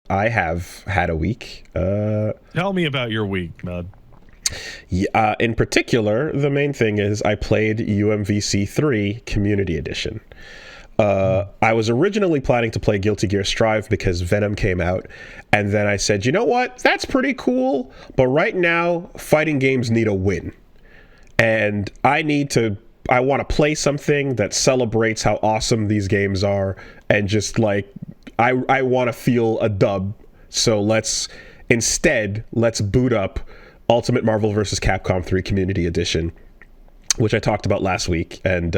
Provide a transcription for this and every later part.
I have had a week. Tell me about your week, Nud. In particular, the main thing is I played UMVC3 Community Edition. I was originally planning to play Guilty Gear Strive because Venom came out, and then I said, you know what? That's pretty cool, but right now, fighting games need a win. And I want to play something that celebrates how awesome these games are, and just like, I want to feel a dub. So let's boot up Ultimate Marvel vs. Capcom 3 Community Edition, which I talked about last week. And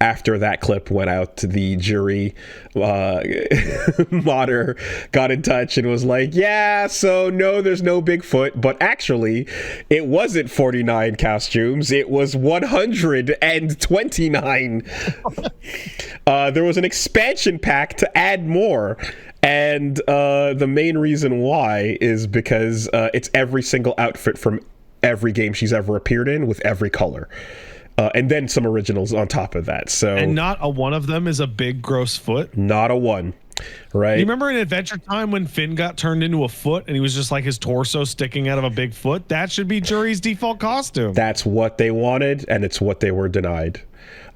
after that clip went out, the jury modder got in touch and was like, yeah, so no, there's no Bigfoot, but actually it wasn't 49 costumes, it was 129. There was an expansion pack to add more. And the main reason why is because it's every single outfit from every game she's ever appeared in with every color. And then some originals on top of that. So, and not a one of them is a big gross foot? Not a one, right? You remember in Adventure Time when Finn got turned into a foot and he was just like his torso sticking out of a big foot? That should be Jury's default costume. That's what they wanted, and it's what they were denied.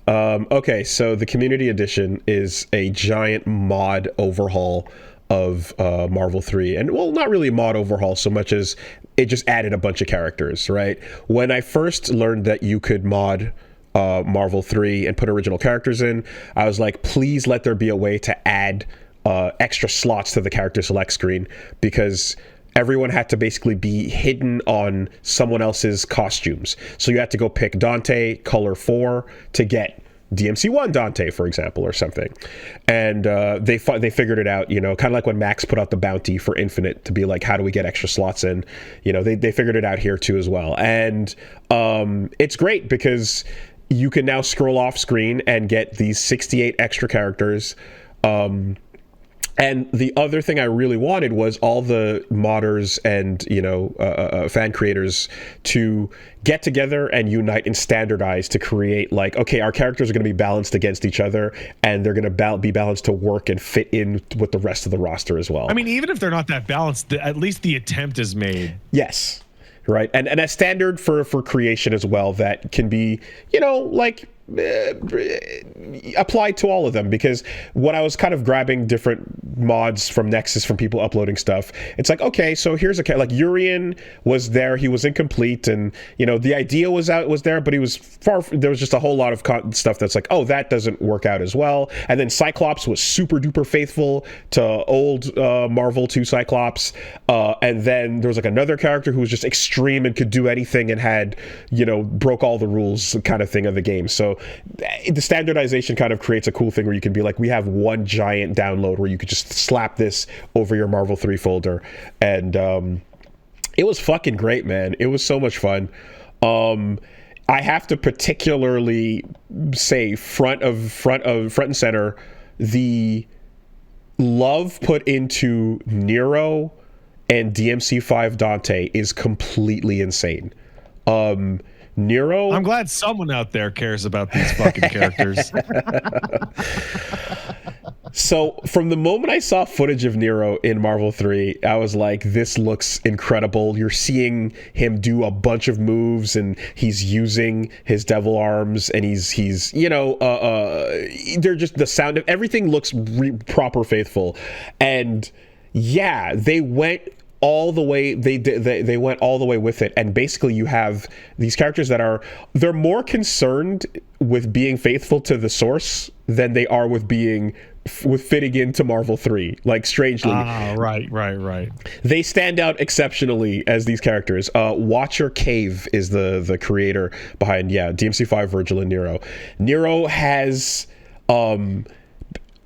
Okay, so the Community Edition is a giant mod overhaul of Marvel 3. And, well, not really a mod overhaul so much as it just added a bunch of characters, right? When I first learned that you could mod Marvel 3 and put original characters in, I was like, please let there be a way to add extra slots to the character select screen, because everyone had to basically be hidden on someone else's costumes. So you had to go pick Dante color 4 to get DMC1 Dante, for example, or something. And they figured it out, you know, kind of like when Max put out the bounty for Infinite to be like, how do we get extra slots in? You know, they figured it out here too as well. And it's great because you can now scroll off screen and get these 68 extra characters. And the other thing I really wanted was all the modders and, you know, fan creators to get together and unite and standardize to create, like, okay, our characters are going to be balanced against each other, and they're going to be balanced to work and fit in with the rest of the roster as well. I mean, even if they're not that balanced, at least the attempt is made. Yes. Right. And a standard for creation as well that can be, you know, like, applied to all of them. Because when I was kind of grabbing different mods from Nexus from people uploading stuff, it's like, okay, so here's like Urian was there, he was incomplete, and, you know, the idea was there, but he was there was just a whole lot of stuff that's like, oh, that doesn't work out as well. And then Cyclops was super duper faithful to old Marvel 2 Cyclops, and then there was like another character who was just extreme and could do anything and had, you know, broke all the rules kind of thing of the game. So the standardization kind of creates a cool thing where you can be like, we have one giant download where you could just slap this over your Marvel 3 folder. And it was fucking great, man. It was so much fun. I have to particularly say front and center, the love put into Nero and DMC5 Dante is completely insane. Nero, I'm glad someone out there cares about these fucking characters. So from the moment I saw footage of Nero in Marvel 3, I was like, this looks incredible. You're seeing him do a bunch of moves, and he's using his devil arms, and he's you know, they're just, the sound of everything looks proper faithful. And yeah, they went all the way, they went all the way with it. And basically you have these characters that they're more concerned with being faithful to the source than they are with fitting into Marvel 3, like, strangely. Right. They stand out exceptionally as these characters. Watcher Cave is the creator behind, DMC5, Virgil, and Nero. Nero has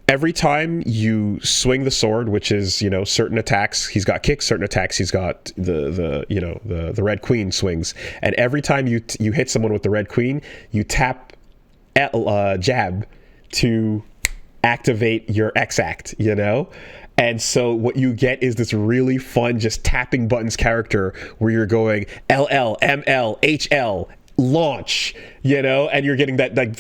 every time you swing the sword, which is, you know, certain attacks, he's got kicks, certain attacks, he's got the Red Queen swings. And every time you hit someone with the Red Queen, you tap jab to activate your X-Act, you know? And so what you get is this really fun, just tapping buttons character where you're going LL, ML, HL, launch, you know? And you're getting that, like,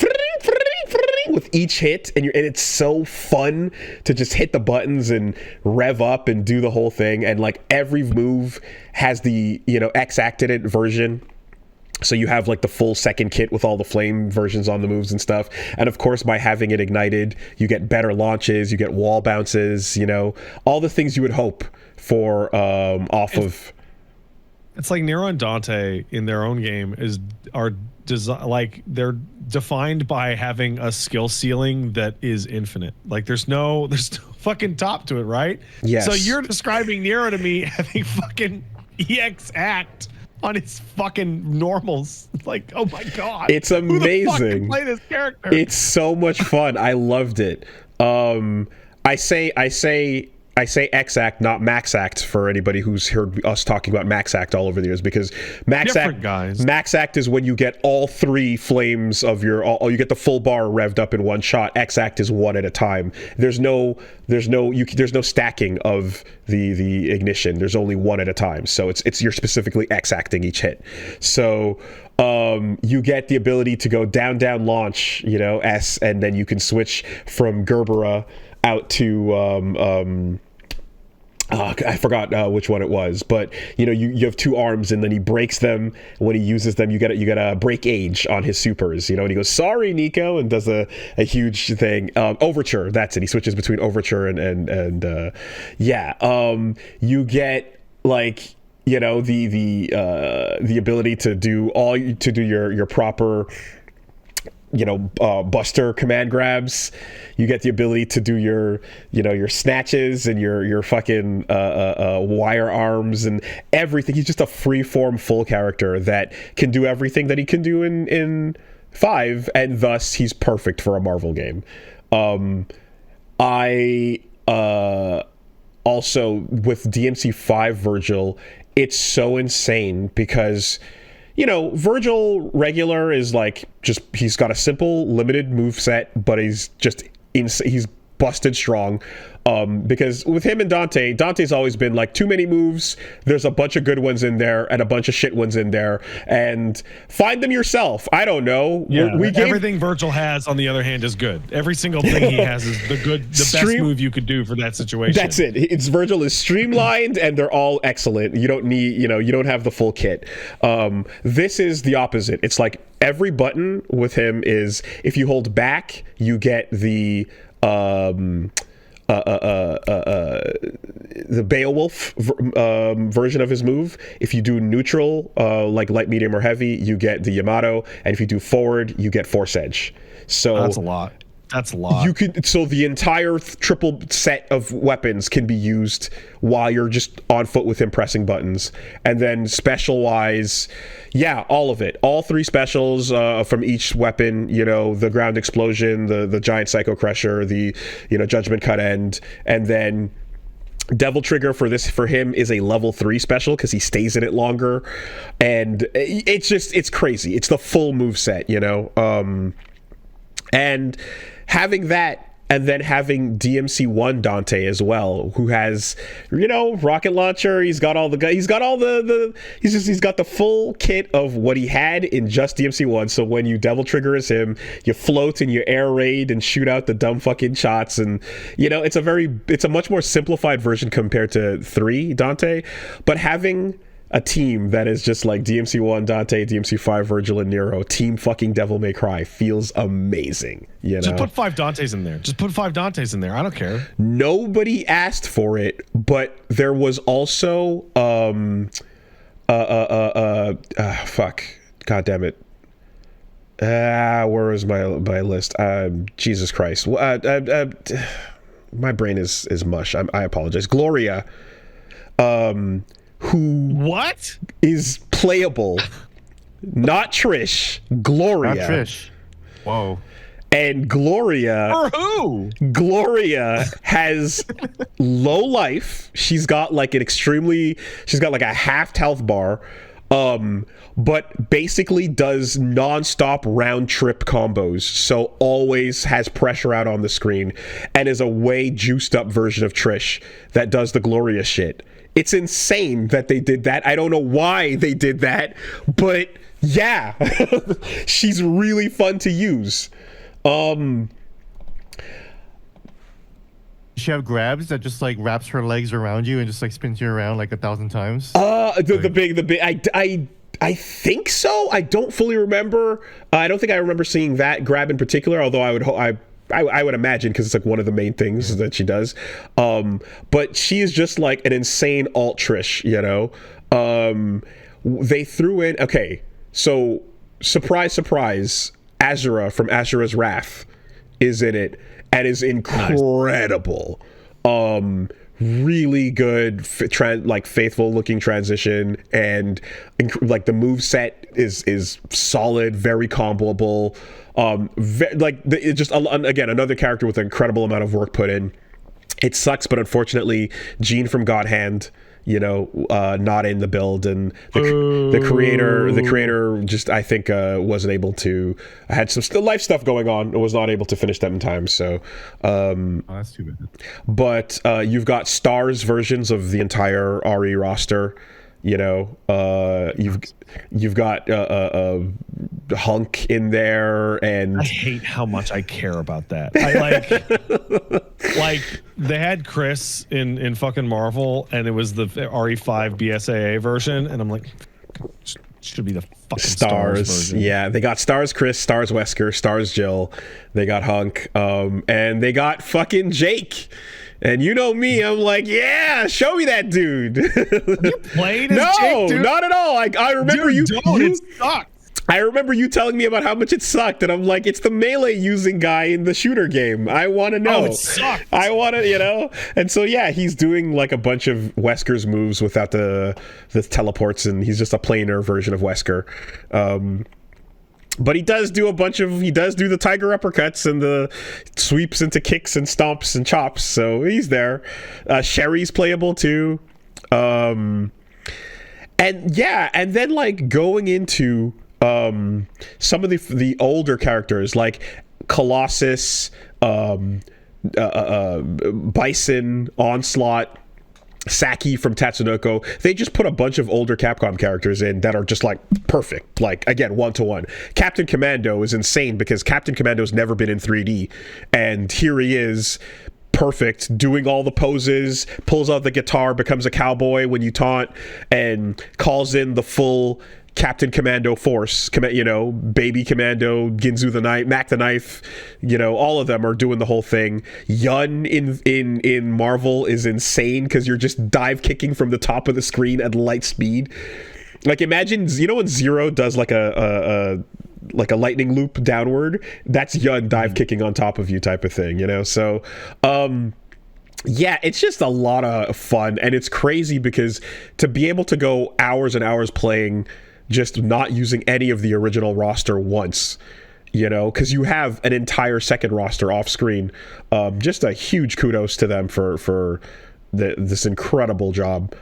playing with each hit, and it's so fun to just hit the buttons and rev up and do the whole thing. And like every move has the X-acted version. So you have like the full second kit with all the flame versions on the moves and stuff. And of course, by having it ignited, you get better launches, you get wall bounces, all the things you would hope for off of. It's like Nero and Dante in their own game are they're defined by having a skill ceiling that is infinite. Like there's no fucking top to it, right? Yes. So you're describing Nero to me having fucking EX act on his fucking normals. Like, oh my god, it's amazing. Who the fuck can play this character? It's so much fun. I loved it. I say X-Act, not Max-Act, for anybody who's heard us talking about Max-Act all over the years, because Max-Act is when you get all three flames of you get the full bar revved up in one shot. X-Act is one at a time. There's no stacking of the ignition. There's only one at a time. So you're specifically X-Acting each hit. So you get the ability to go down launch, S, and then you can switch from Gerbera out to I forgot which one it was, but you have two arms, and then he breaks them. When he uses them, you get a break age on his supers, and he goes, "Sorry, Nico," and does a huge thing. Overture, that's it. He switches between Overture and you get like the ability to do your proper buster command grabs. You get the ability to do your snatches and your fucking wire arms and everything. He's just a free-form full character that can do everything that he can do in 5, and thus he's perfect for a Marvel game. I also, with DMC5 Virgil, it's so insane because Virgil regular is like he's got a simple limited move set, but he's busted strong. Because with him and Dante's always been like too many moves. There's a bunch of good ones in there and a bunch of shit ones in there, and find them yourself. I don't know. Yeah, everything Virgil has, on the other hand, is good. Every single thing he has is the best move you could do for that situation. That's it. Virgil is streamlined, and they're all excellent. You don't need, you don't have the full kit. This is the opposite. It's like every button with him is, if you hold back, you get the Beowulf version of his move. If you do neutral, like light, medium, or heavy, you get the Yamato, and if you do forward, you get Force Edge. So that's a lot. So the entire triple set of weapons can be used while you're just on foot with him pressing buttons. And then special wise, all of it. All 3 specials from each weapon, the ground explosion, the giant psycho crusher, the judgment cut end, and then Devil Trigger for him is a level 3 special because he stays in it longer. And it's crazy. It's the full move set, and having that, and then having DMC1 Dante as well, who has rocket launcher. He's got all the he's got the full kit of what he had in just DMC1. So when you Devil Trigger as him, you float and you air raid and shoot out the dumb fucking shots, and it's a much more simplified version compared to 3 Dante. But having a team that is just like DMC1 Dante, DMC5 Virgil, and Nero, team fucking Devil May Cry, feels amazing. Just put 5 Dantes in there. I don't care. Nobody asked for it, but there was also fuck, god damn it. Where is my list? Jesus Christ. My brain is mush. I apologize. Gloria. Who is playable? Not Trish. Gloria. Not Trish. Whoa. And Gloria. For who? Gloria has low life. She's got like a half health bar. But basically does non-stop round trip combos, so always has pressure out on the screen, and is a way juiced up version of Trish that does the Gloria shit. It's insane that they did that. I don't know why they did that, but yeah, she's really fun to use. Um, Does she have grabs that just like wraps her legs around you and just like spins you around like 1,000 times? the big. I think so. I don't fully remember. I don't think I remember seeing that grab in particular. Although I would imagine, because it's like one of the main things that she does. But she is just like an insane alt Trish, you know. They threw in, okay, so surprise, surprise, Azura from Azura's Wrath is in it and is incredible. Really good, like faithful looking transition, and like the move set is solid, very comboable. It's just again another character with an incredible amount of work put in. It sucks, but unfortunately, Jean from God Hand, you know, not in the build, and the creator just, I think, wasn't able to, had some life stuff going on and was not able to finish that in time. So That's too bad. but you've got stars versions of the entire RE roster, you know. You've got Hunk in there, and I hate how much I care about that. I like they had Chris in fucking Marvel, and it was the RE5 BSAA version, and I'm like, should be the fucking stars version. Yeah, they got Stars Chris, Stars Wesker, Stars Jill, they got Hunk, and they got fucking Jake. And you know me, I'm like, yeah, show me that dude. You played as no, Jake, dude? not at all. I remember It sucked. I remember you telling me about how much it sucked, and I'm like, it's the melee using guy in the shooter game. I want to know. Oh, it sucked. I want to, you know. And so yeah, he's doing like a bunch of Wesker's moves without the teleports, and he's just a plainer version of Wesker. But he does do the tiger uppercuts and the sweeps into kicks and stomps and chops. So he's there. Sherry's playable too. And then like going into some of the older characters like Colossus, Bison, Onslaught, Saki from Tatsunoko. They just put a bunch of older Capcom characters in that are just like perfect, like again 1-to-1. Captain Commando is insane because Captain Commando's never been in 3D, and here he is, perfect, doing all the poses, pulls out the guitar, becomes a cowboy when you taunt, and calls in the full Captain Commando force, you know, Baby Commando, Ginzu the Knife, Mac the Knife, you know, all of them are doing the whole thing. Yun in Marvel is insane because you're just dive kicking from the top of the screen at light speed. Like imagine, you know, when Zero does like a lightning loop downward, that's Yun dive kicking on top of you type of thing, you know. So yeah, it's just a lot of fun, and it's crazy because to be able to go hours and hours playing just not using any of the original roster once, you know, because you have an entire second roster off screen. Just a huge kudos to them for this incredible job.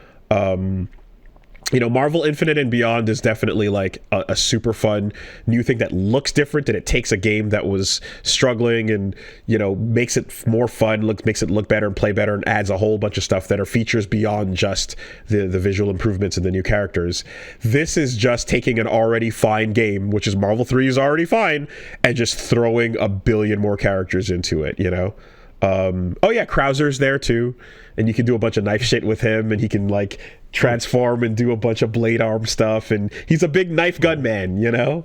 You know, Marvel Infinite and Beyond is definitely like a super fun new thing that looks different, and it takes a game that was struggling and, you know, makes it more fun, makes it look better and play better, and adds a whole bunch of stuff that are features beyond just the visual improvements and the new characters. This is just taking an already fine game, which is Marvel 3 is already fine, and just throwing a billion more characters into it, you know? Oh yeah, Krauser's there too, and you can do a bunch of knife shit with him, and he can like transform and do a bunch of blade arm stuff, and he's a big knife gun man, you know.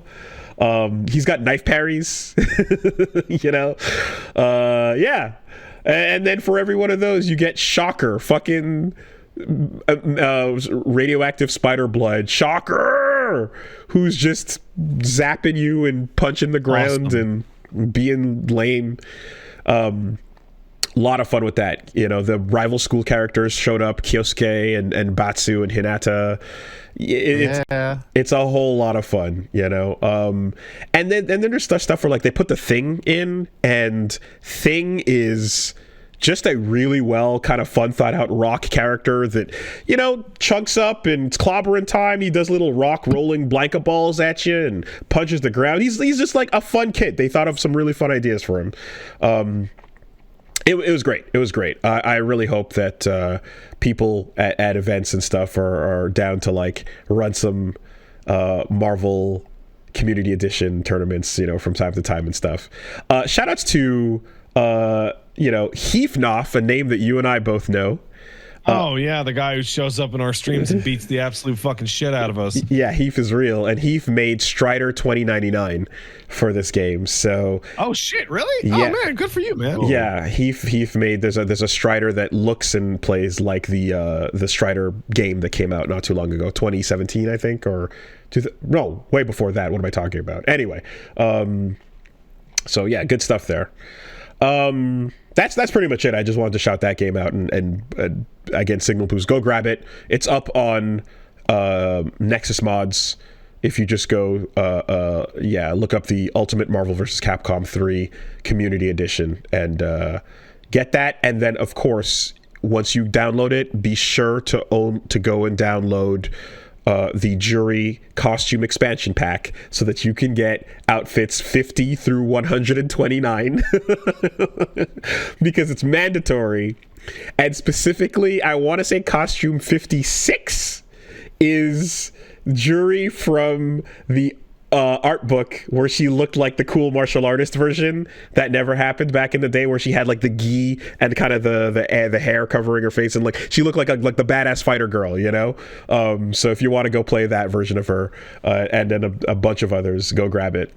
He's got knife parries. You know. Yeah, and then for every one of those you get Shocker, fucking radioactive spider blood Shocker, who's just zapping you and punching the ground and being lame. A lot of fun with that. You know, the rival school characters showed up, Kyosuke and Batsu and Hinata. It's a whole lot of fun, you know. And then there's stuff where like they put the Thing in, and Thing is just a really well kind of fun thought out rock character that, you know, chunks up and it's clobbering time. He does little rock rolling blanket balls at you and punches the ground. He's just like a fun kid. They thought of some really fun ideas for him. It was great. It was great. I really hope that people at events and stuff are down to like run some Marvel community edition tournaments, from time to time and stuff. Shout outs to Heath Knopf, a name that you and I both know. Oh yeah, the guy who shows up in our streams and beats the absolute fucking shit out of us. Yeah, Heath is real, and Heath made Strider 2099 for this game. So oh shit, really? Yeah. Oh man, good for you, man. Yeah, Heath made there's a Strider that looks and plays like the Strider game that came out not too long ago, 2017 I think, or no, way before that. What am I talking about? Anyway, so yeah, good stuff there. That's pretty much it. I just wanted to shout that game out, and again, Signal Boost, go grab it. It's up on Nexus Mods. If you just go look up the Ultimate Marvel vs. Capcom 3 Community Edition and get that. And then of course, once you download it, be sure to go and download the Jury costume expansion pack so that you can get outfits 50 through 129 because it's mandatory. And specifically, I want to say costume 56 is Jury from the art book where she looked like the cool martial artist version that never happened back in the day, where she had like the gi and kind of the hair covering her face, and like she looked like the badass fighter girl, so if you want to go play that version of her and then a bunch of others, go grab it.